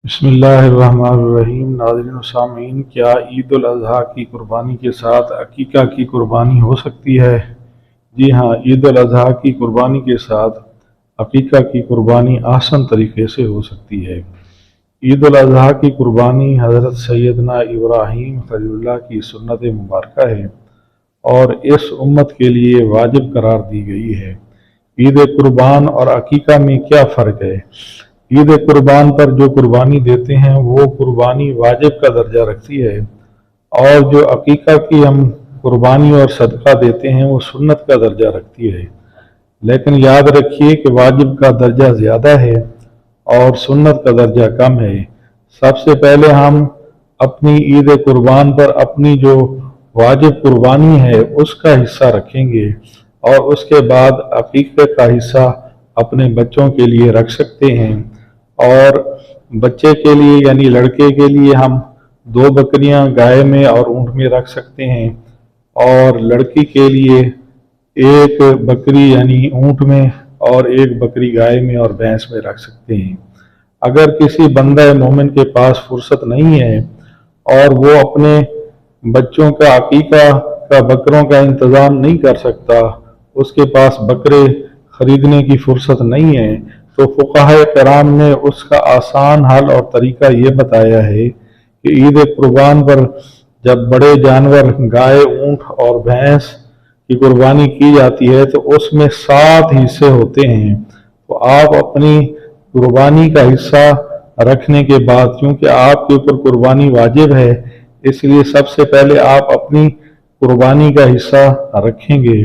بسم اللہ الرحمن الرحیم۔ ناظرین و سامعین، کیا عید الاضحیٰ کی قربانی کے ساتھ عقیقہ کی قربانی ہو سکتی ہے؟ جی ہاں، عید الاضحیٰ کی قربانی کے ساتھ عقیقہ کی قربانی آسان طریقے سے ہو سکتی ہے۔ عید الاضحیٰ کی قربانی حضرت سیدنا ابراہیم خلیل اللہ کی سنت مبارکہ ہے اور اس امت کے لیے واجب قرار دی گئی ہے۔ عید قربان اور عقیقہ میں کیا فرق ہے؟ عید قربان پر جو قربانی دیتے ہیں وہ قربانی واجب کا درجہ رکھتی ہے، اور جو عقیقہ کی ہم قربانی اور صدقہ دیتے ہیں وہ سنت کا درجہ رکھتی ہے۔ لیکن یاد رکھیے کہ واجب کا درجہ زیادہ ہے اور سنت کا درجہ کم ہے۔ سب سے پہلے ہم اپنی عید قربان پر اپنی جو واجب قربانی ہے اس کا حصہ رکھیں گے، اور اس کے بعد عقیقے کا حصہ اپنے بچوں کے لیے رکھ سکتے ہیں۔ اور بچے کے لیے یعنی لڑکے کے لیے ہم 2 بکریاں گائے میں اور اونٹ میں رکھ سکتے ہیں، اور لڑکی کے لیے 1 بکری یعنی اونٹ میں اور 1 بکری گائے میں اور بھینس میں رکھ سکتے ہیں۔ اگر کسی بندہ مومن کے پاس فرصت نہیں ہے اور وہ اپنے بچوں کا عقیقہ کا بکروں کا انتظام نہیں کر سکتا، اس کے پاس بکرے خریدنے کی فرصت نہیں ہے، تو فقہائے کرام نے اس کا آسان حل اور طریقہ یہ بتایا ہے کہ عید قربان پر جب بڑے جانور گائے، اونٹ اور بھینس کی قربانی کی جاتی ہے تو اس میں 7 حصے ہوتے ہیں۔ تو آپ اپنی قربانی کا حصہ رکھنے کے بعد، کیونکہ آپ کے اوپر قربانی واجب ہے، اس لیے سب سے پہلے آپ اپنی قربانی کا حصہ رکھیں گے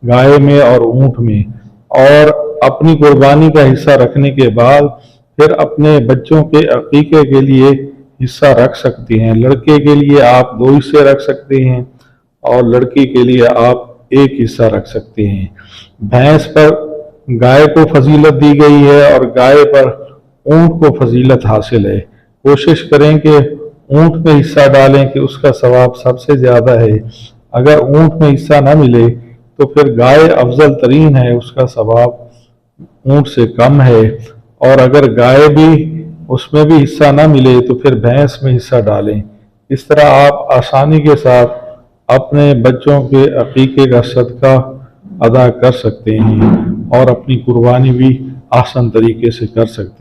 گائے میں اور اونٹ میں، اور اپنی قربانی کا حصہ رکھنے کے بعد پھر اپنے بچوں کے عقیقے کے لیے حصہ رکھ سکتے ہیں۔ لڑکے کے لیے آپ 2 حصے رکھ سکتے ہیں اور لڑکی کے لیے آپ 1 حصہ رکھ سکتے ہیں۔ بھینس پر گائے کو فضیلت دی گئی ہے اور گائے پر اونٹ کو فضیلت حاصل ہے۔ کوشش کریں کہ اونٹ میں حصہ ڈالیں کہ اس کا ثواب سب سے زیادہ ہے۔ اگر اونٹ میں حصہ نہ ملے تو پھر گائے افضل ترین ہے، اس کا ثواب اونٹ سے کم ہے، اور اگر گائے بھی اس میں بھی حصہ نہ ملے تو پھر بھینس میں حصہ ڈالیں۔ اس طرح آپ آسانی کے ساتھ اپنے بچوں کے عقیقے کا صدقہ ادا کر سکتے ہیں اور اپنی قربانی بھی آسان طریقے سے کر سکتے ہیں۔